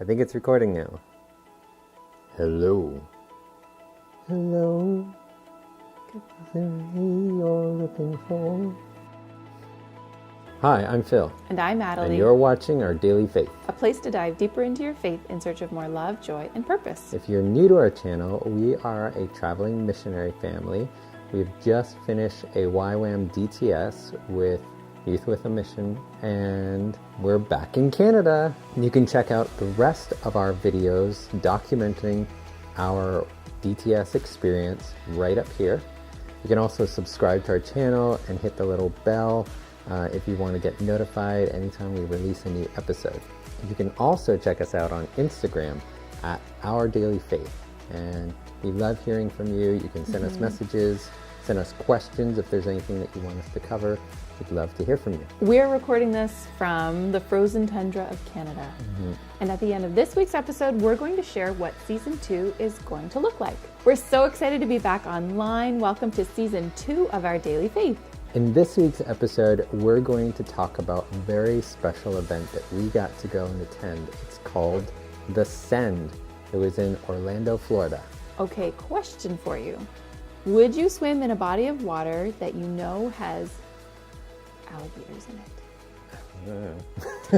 I think it's recording now. Hello. Hello. Is there me you're looking for? Hi, I'm Phil. And I'm Natalie. And you're watching Our Daily Faith. A place to dive deeper into your faith in search of more love, joy, and purpose. If you're new to our channel, we are a traveling missionary family. We've just finished a YWAM DTS with Youth with a Mission, and we're back in Canada. You can check out the rest of our videos documenting our DTS experience right up here. You can also subscribe to our channel and hit the little bell if you want to get notified anytime we release a new episode. You can also check us out on Instagram at Our Daily Faith, and we love hearing from you. You can send us messages, send us questions if there's anything that you want us to cover. We'd love to hear from you. We're recording this from the frozen tundra of Canada. And at the end of this week's episode, we're going to share what Season 2 is going to look like. We're so excited to be back online. Welcome to Season 2 of Our Daily Faith. In this week's episode, we're going to talk about a very special event that we got to go and attend. It's called The Send. It was in Orlando, Florida. Okay, question for you. Would you swim in a body of water that you know has alligators in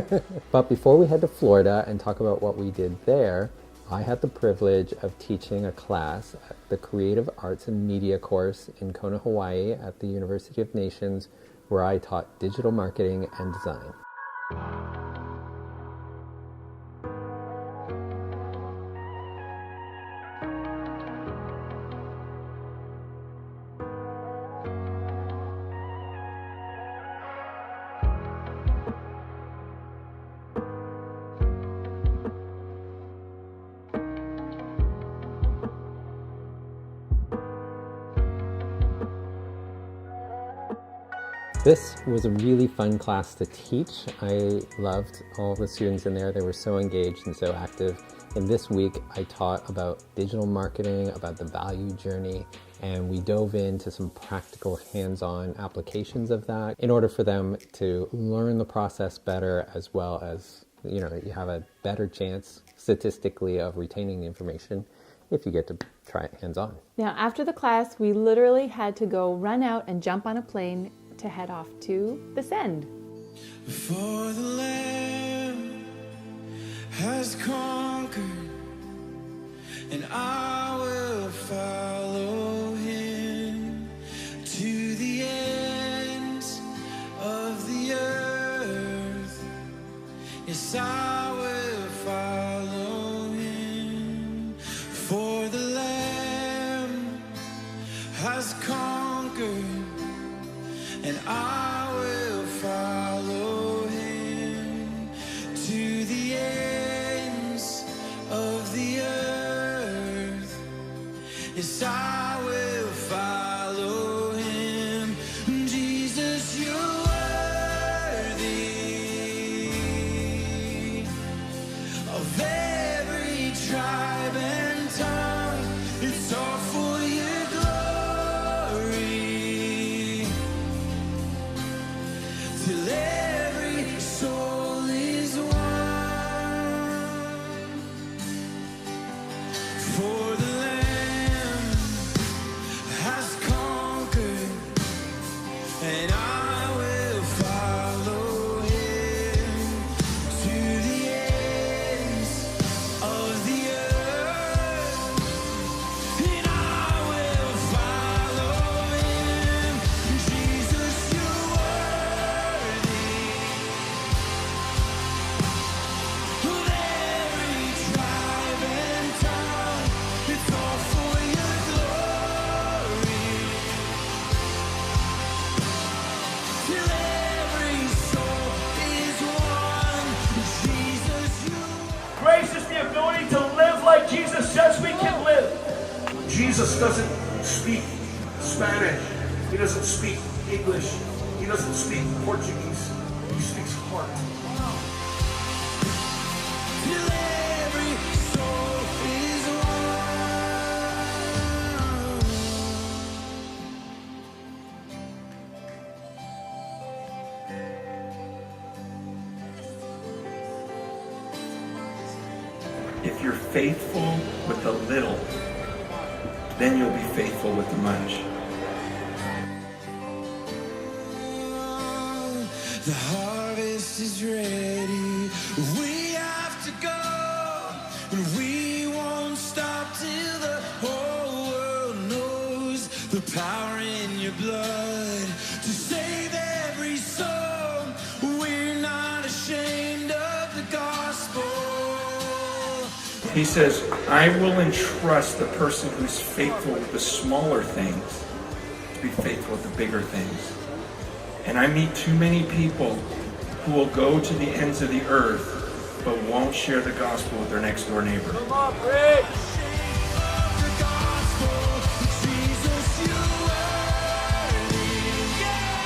it? But before we head to Florida and talk about what we did there, I had the privilege of teaching a class at the Creative Arts and Media course in Kona, Hawaii at the University of Nations, where I taught digital marketing and design. This was a really fun class to teach. I loved all the students in there. They were so engaged and so active. And this week I taught about digital marketing, about the value journey, and we dove into some practical hands-on applications of that in order for them to learn the process better, as well as, you have a better chance statistically of retaining the information if you get to try it hands-on. Now, after the class, we literally had to go run out and jump on a plane to head off to The Send. For the Lamb has conquered, and I will follow him to the ends of the earth. Yes, I will follow him. For the Lamb has conquered, and I will follow him to the ends of the earth. Yes, I will follow him. Jesus, you're worthy of every tribe and tongue. It's all for your glory, till every soul is one. For the Lamb has conquered, and I will follow him to the ends of the earth, and I will follow him. Jesus, you're worthy of every tribe and tongue. It's all for your glory, till every soul is one. Jesus, you. Grace is the ability to live like Jesus says we can live. Jesus doesn't speak Spanish. He doesn't speak English. He doesn't speak Portuguese. He speaks heart. Till every soul is one. If you're faithful with the little, then you'll be faithful with the much. The harvest is ready. We have to go, and we won't stop till the whole world knows the power in your blood to save every soul. We're not ashamed of the gospel. He says, I will entrust the person who's faithful with the smaller things to be faithful with the bigger things. And I meet too many people who will go to the ends of the earth but won't share the gospel with their next door neighbor. Come on, preach! The gospel, Jesus, you worthy, yeah.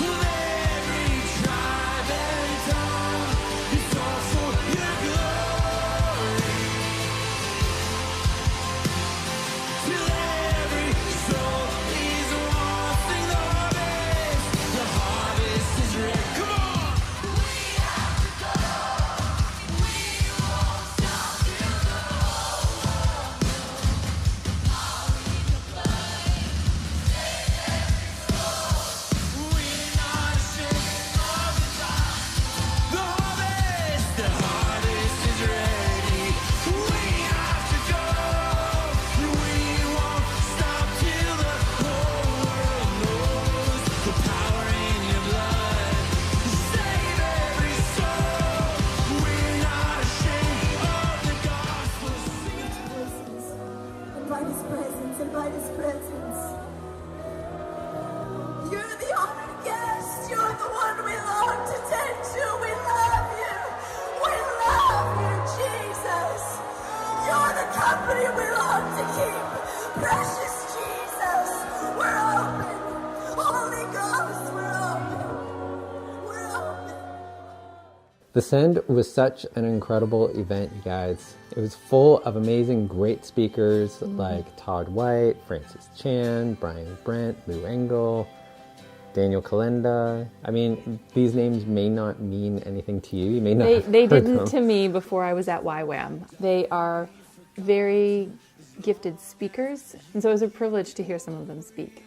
Every tribe and tongue is all for your glory. Till every soul is one thing, the harvest is ready. Come on! We have to go. We won't stop till the whole world knows the power in your blood. Save every soul. We're not ashamed of the gospel. The harvest is ready. We have to go. We won't stop till the whole world knows the power in your blood. Save every soul. We're not ashamed of the gospel. Invite His presence, invite His presence. You're the honored guest. You're the one we long to tend to. We love you. We love you, Jesus. You're the company we long to keep. Precious Jesus, we're open. Holy Ghost, we're open. We're open. The Send was such an incredible event, you guys. It was full of amazing, great speakers like Todd White, Francis Chan, Brian Brent, Lou Engel, Daniel Kalenda. I mean, these names may not mean anything to you. You may not have They heard didn't them. to me before I was at YWAM. They are very gifted speakers, and so it was a privilege to hear some of them speak.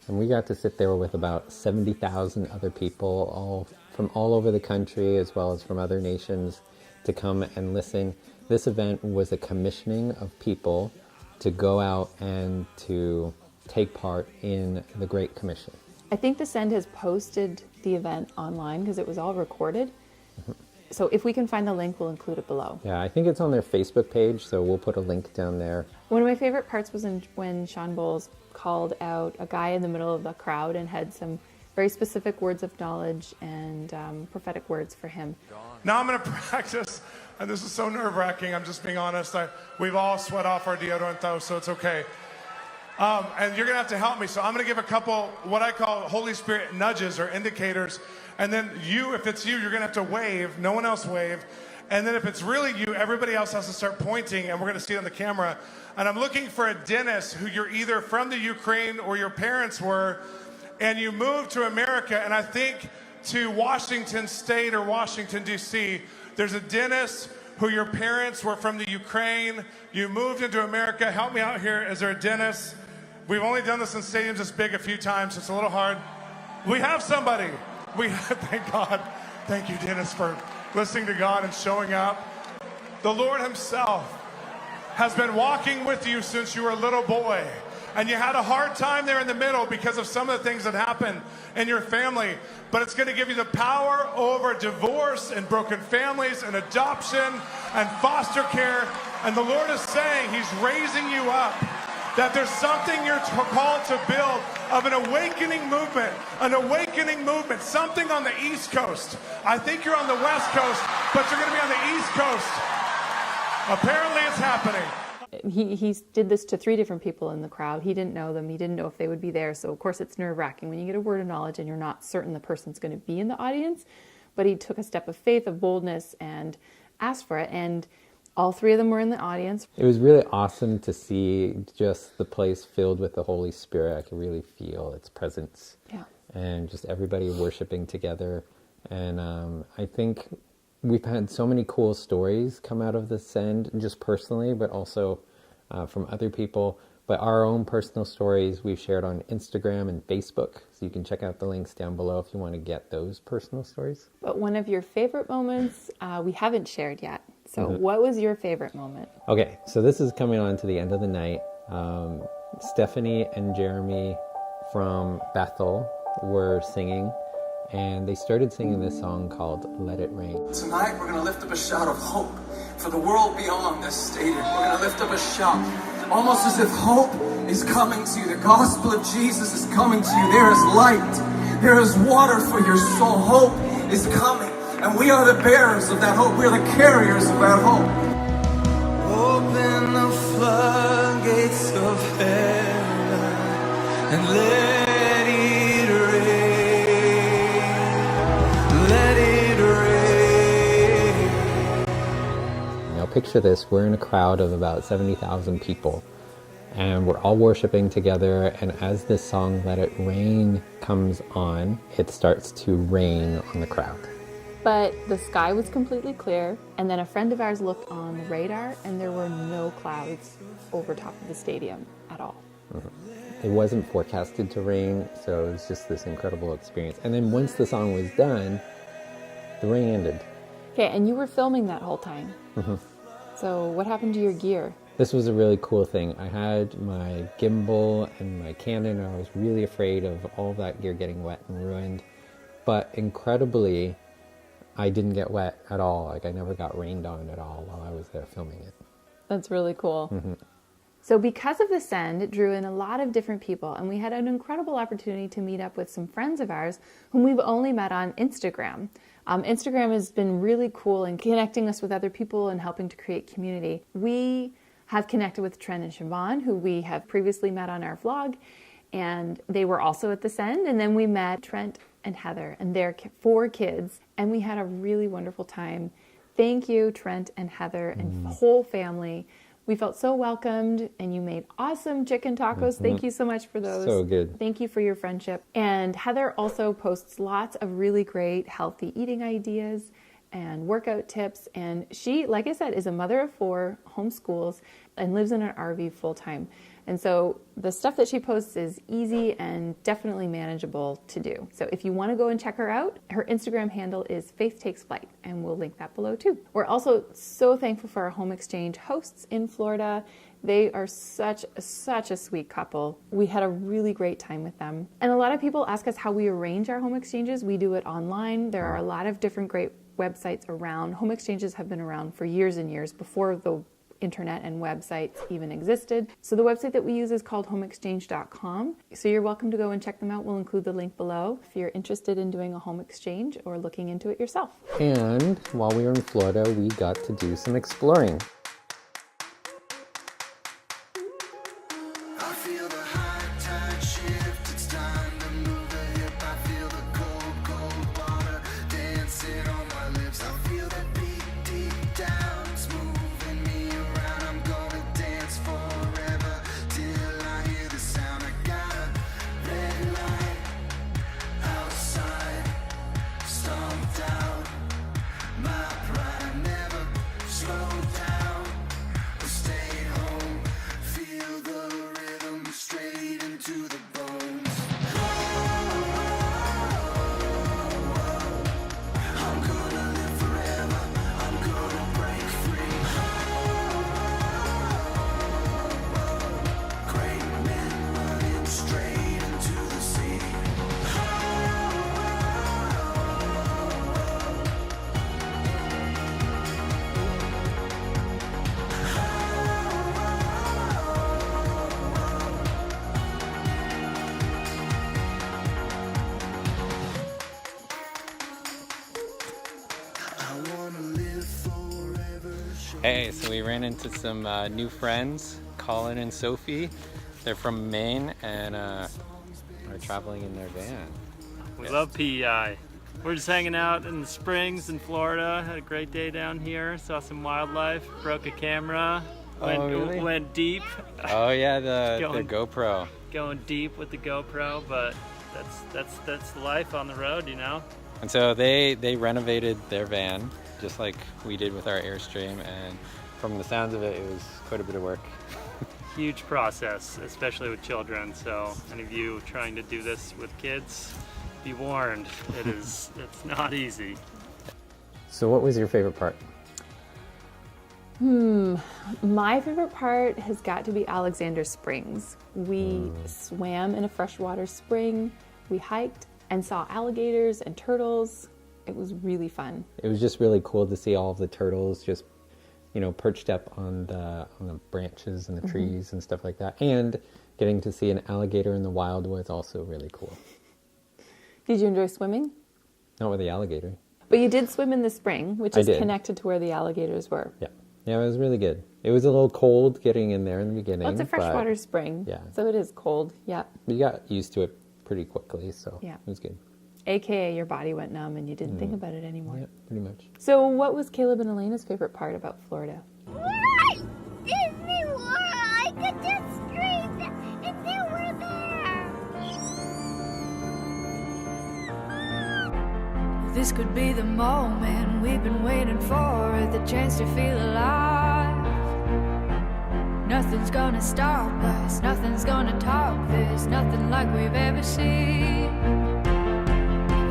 And we got to sit there with about 70,000 other people, all from all over the country, as well as from other nations, to come and listen. This event was a commissioning of people to go out and to take part in the Great Commission. I think the Send has posted the event online because it was all recorded. So if we can find the link, we'll include it below. Yeah, I think it's on their Facebook page, so we'll put a link down there. One of my favorite parts was when Sean Bowles called out a guy in the middle of the crowd and had some very specific words of knowledge and prophetic words for him. Now I'm going to practice, and this is so nerve-wracking, I'm just being honest. We've all sweat off our deodorant, though, so it's okay. And you're going to have to help me, so I'm going to give a couple, what I call Holy Spirit nudges or indicators, and then you, if it's you, you're going to have to wave, no one else wave, and then if it's really you, everybody else has to start pointing, and we're going to see it on the camera. And I'm looking for a dentist who you're either from the Ukraine or your parents were, and you moved to America, and I think to Washington State or Washington, D.C., there's a dentist who your parents were from the Ukraine, you moved into America. Help me out here. Is there a dentist? We've only done this in stadiums this big a few times. It's a little hard. We have somebody. Thank God. Thank you, Dennis, for listening to God and showing up. The Lord himself has been walking with you since you were a little boy. And you had a hard time there in the middle because of some of the things that happened in your family. But it's going to give you the power over divorce and broken families and adoption and foster care. And the Lord is saying he's raising you up. That there's something you're called to build of an awakening movement, something on the East Coast. I think you're on the West Coast, but you're going to be on the East Coast. Apparently it's happening. He did this to 3 different people in the crowd. He didn't know them. He didn't know if they would be there. So, of course, it's nerve-wracking when you get a word of knowledge and you're not certain the person's going to be in the audience. But he took a step of faith, of boldness, and asked for it. And all 3 of them were in the audience. It was really awesome to see just the place filled with the Holy Spirit. I could really feel its presence. Yeah. And just everybody worshiping together. And I think we've had so many cool stories come out of the send, just personally, but also from other people. But our own personal stories we've shared on Instagram and Facebook. So you can check out the links down below if you want to get those personal stories. But one of your favorite moments we haven't shared yet. So what was your favorite moment? Okay, so this is coming on to the end of the night. Stephanie and Jeremy from Bethel were singing, and they started singing this song called Let It Rain. Tonight we're going to lift up a shout of hope for the world beyond this stadium. We're going to lift up a shout, almost as if hope is coming to you. The gospel of Jesus is coming to you. There is light. There is water for your soul. Hope is coming. And we are the bearers of that hope. We are the carriers of that hope. Open the floodgates of heaven and let it rain. Let it rain. Now picture this, we're in a crowd of about 70,000 people, and we're all worshiping together, and as this song Let It Rain comes on, it starts to rain on the crowd. But the sky was completely clear, and then a friend of ours looked on the radar, and there were no clouds over top of the stadium at all. It wasn't forecasted to rain, so it was just this incredible experience. And then once the song was done, the rain ended. Okay, and you were filming that whole time. So what happened to your gear? This was a really cool thing. I had my gimbal and my Canon, and I was really afraid of all that gear getting wet and ruined. But incredibly, I didn't get wet at all. Like, I never got rained on at all while I was there filming it. That's really cool. So because of the send, it drew in a lot of different people, and we had an incredible opportunity to meet up with some friends of ours whom we've only met on Instagram. Instagram has been really cool in connecting us with other people and helping to create community. We have connected with Trent and Siobhan, who we have previously met on our vlog, and they were also at the send. And then we met Trent and Heather and their 4 kids, and we had a really wonderful time. Thank you, Trent and Heather and the whole family. We felt so welcomed, and you made awesome chicken tacos. Thank you so much for those. So good. Thank you for your friendship. And Heather also posts lots of really great healthy eating ideas and workout tips. And she, like I said, is a mother of 4, homeschools, and lives in an RV full time. And so the stuff that she posts is easy and definitely manageable to do. So if you want to go and check her out, her Instagram handle is Faith Takes Flight, and we'll link that below too. We're also so thankful for our home exchange hosts in Florida. They are such a sweet couple. We had a really great time with them. And a lot of people ask us how we arrange our home exchanges. We do it online. There are a lot of different great websites around. Home exchanges have been around for years and years before the internet and websites even existed. So the website that we use is called homeexchange.com. So you're welcome to go and check them out. We'll include the link below if you're interested in doing a home exchange or looking into it yourself. And while we were in Florida, we got to do some exploring. I feel the high tide shift. It's time to move the hip. I feel the cold, cold water dancing on my lips. I feel the beat deep down. It's moving me around. I'm gonna dance forever till I hear the sound. I got a red light outside, stomped out. My pride never slowed down or stayed home. Feel the rhythm straight into the bones. I'm gonna live forever. I'm gonna break free. Great men running straight into the sea. I wanna live forever. Hey, so we ran into some new friends, Colin and Sophie. They're from Maine and are traveling in their van. We love PEI. We're just hanging out in the Springs in Florida. Had a great day down here. Saw some wildlife. Broke a camera. Really? Went deep. Oh yeah, the Going- GoPro. Going deep with the GoPro, but that's life on the road, you know. And so they renovated their van, just like we did with our Airstream, and from the sounds of it, it was quite a bit of work. Huge process, especially with children. So any of you trying to do this with kids, be warned, it's not easy. So what was your favorite part? My favorite part has got to be Alexander Springs. We swam in a freshwater spring, we hiked and saw alligators and turtles. It was really fun. It was just really cool to see all of the turtles just, perched up on the branches and the trees and stuff like that. And getting to see an alligator in the wild was also really cool. Did you enjoy swimming? Not with the alligator. But you did swim in the spring, which I is did. connected to where the alligators were. Yeah, it was really good. It was a little cold getting in there in the beginning. Well, it's a freshwater spring, yeah. So it is cold, yeah. But you got used to it pretty quickly, so Yeah. it was good. AKA your body went numb and you didn't think about it anymore. Yeah, pretty much. So what was Caleb and Elena's favorite part about Florida? Right! Disney World! I could just scream if they were there! This could be the moment we've been waiting for, the chance to feel alive. Nothing's gonna stop us, nothing's gonna top this, nothing like we've ever seen.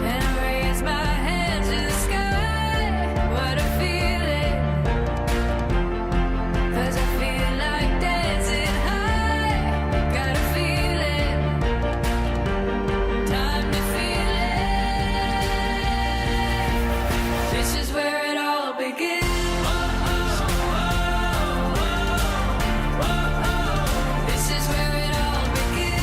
And I raise my hands to the sky, what a feeling. 'Cause I feel like dancing high, got a feeling, time to feel it. This is where it all begins. This is where it all begins.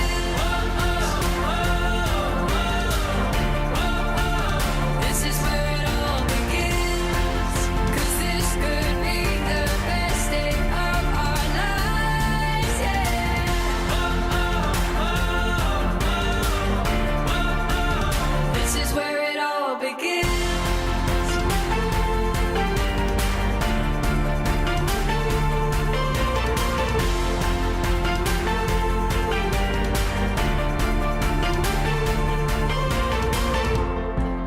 This is where it all begins. 'Cause this could be the best day of our lives, yeah. This is where it all begins.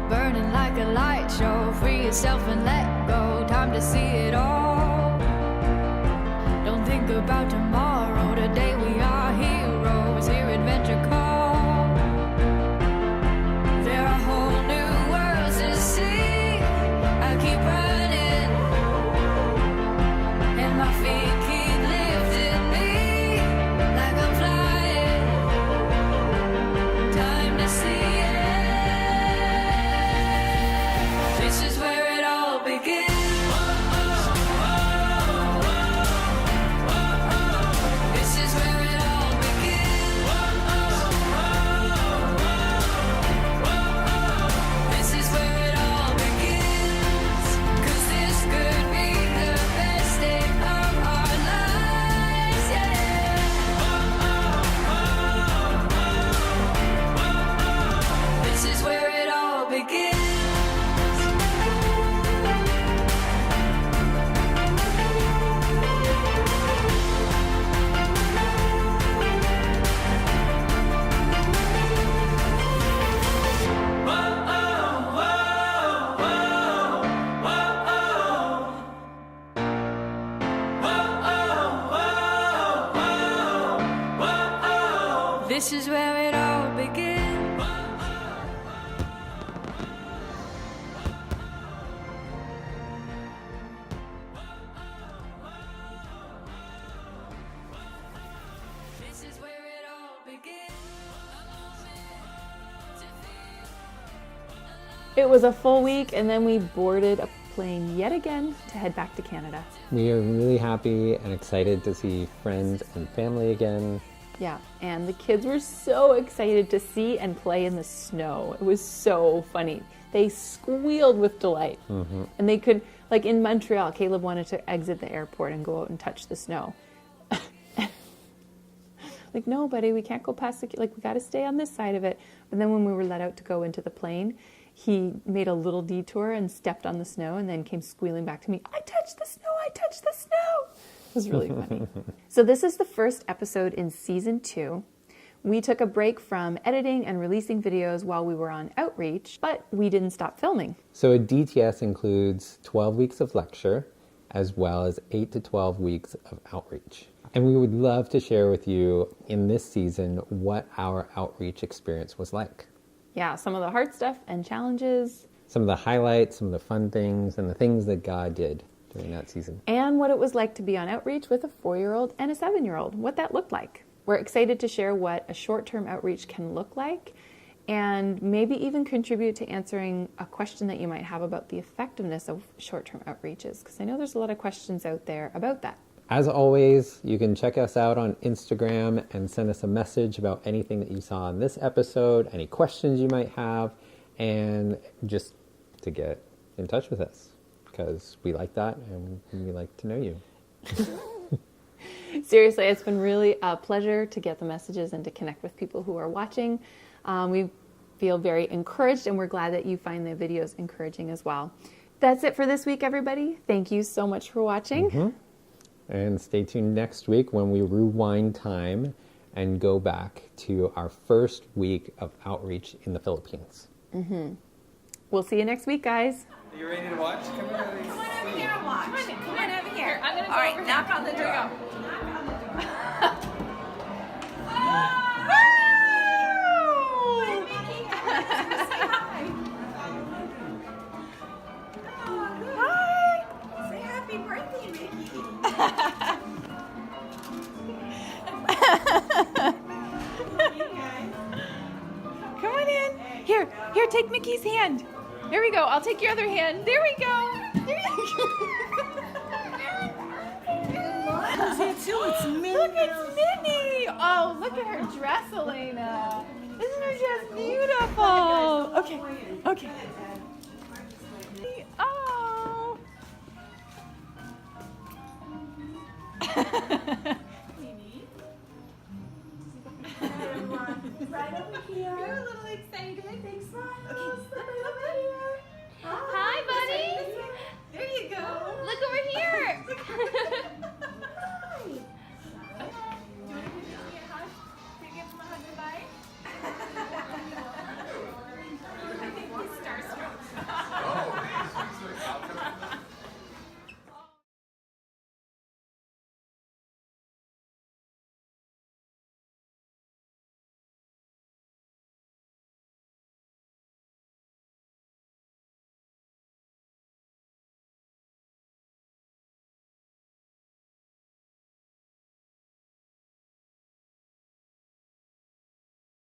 Burning like a light show, free yourself and let go, time to see it all. Don't think about tomorrow, today we are heroes, here adventure call. There are whole new worlds to see, I keep running, and my feet keep lifting me, like I'm flying, time to see it. This is where it all begins. This is where it all begins. This is where it all begins. 'Cause this could be the best day of our lives, yeah. This is where it all begins. This is where it all begins. This is where it all begins. It was a full week and then we boarded a plane yet again to head back to Canada. We are really happy and excited to see friends and family again. Yeah, and the kids were so excited to see and play in the snow. It was so funny. They squealed with delight. And they could, like in Montreal, Caleb wanted to exit the airport and go out and touch the snow. Like, no, buddy, we can't go past the, like, we got to stay on this side of it. But then when we were let out to go into the plane, he made a little detour and stepped on the snow and then came squealing back to me, I touched the snow, I touched the snow. It was really funny. So this is the first episode in season 2. We took a break from editing and releasing videos while we were on outreach, but we didn't stop filming. So a DTS includes 12 weeks of lecture, as well as 8 to 12 weeks of outreach. And we would love to share with you in this season what our outreach experience was like. Yeah, some of the hard stuff and challenges. Some of the highlights, some of the fun things, and the things that God did during that season. And what it was like to be on outreach with a 4-year-old and a 7-year-old, what that looked like. We're excited to share what a short-term outreach can look like, and maybe even contribute to answering a question that you might have about the effectiveness of short-term outreaches, because I know there's a lot of questions out there about that. As always, you can check us out on Instagram and send us a message about anything that you saw in this episode, any questions you might have, and just to get in touch with us, because we like that and we like to know you. Seriously, it's been really a pleasure to get the messages and to connect with people who are watching. We feel very encouraged, and we're glad that you find the videos encouraging as well. That's it for this week, everybody. Thank you so much for watching. And stay tuned next week when we rewind time and go back to our first week of outreach in the Philippines. We'll see you next week, guys. Are you ready to watch? Come on over here and watch. Come on over here. I'm gonna go All right, over knock here. on the Here we door. go. Say happy birthday, Mickey. Come on in. Here, take Mickey's hand. There we go. I'll take your other hand. There we go. There you go. It's Minnie. Look, it's Minnie. Oh, look at her dress, Elena. Isn't her dress beautiful? Okay. Oh.